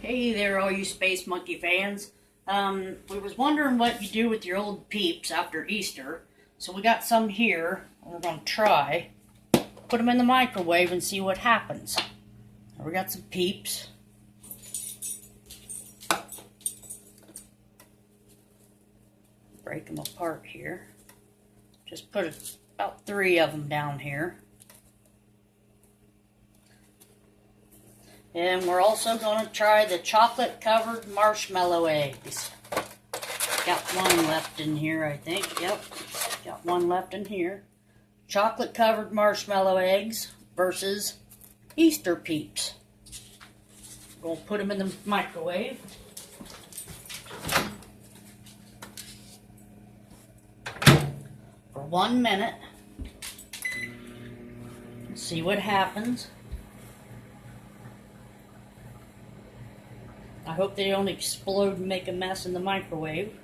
Hey there, all you Space Monkey fans. We was wondering what you do with your old Peeps after Easter. So we got some here. We're going to try. Put them in the microwave and see what happens. We got some Peeps. Break them apart here. Just put about 3 of them down here. And we're also going to try the chocolate-covered marshmallow eggs. Got one left in here, I think. Yep, got one left in here. Chocolate-covered marshmallow eggs versus Easter Peeps. We're going to put them in the microwave. For 1 minute. See what happens. I hope they don't explode and make a mess in the microwave.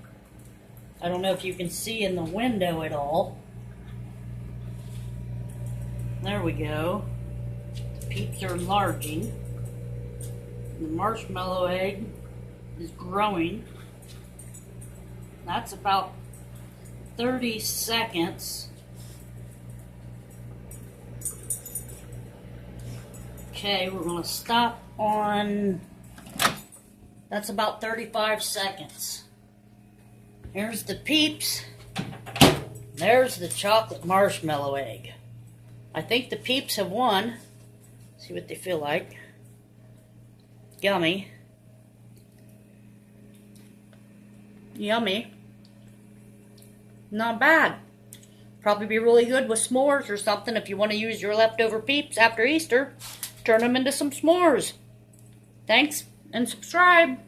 I don't know if you can see in the window at all. There we go. The Peeps are enlarging. The marshmallow egg is growing. That's about 30 seconds. Okay, we're going to stop on... That's about 35 seconds. Here's the Peeps. There's the chocolate marshmallow egg. I think the Peeps have won. See what they feel like. Yummy. Yummy. Not bad. Probably be really good with s'mores or something if you want to use your leftover Peeps after Easter. Turn them into some s'mores. Thanks. And subscribe.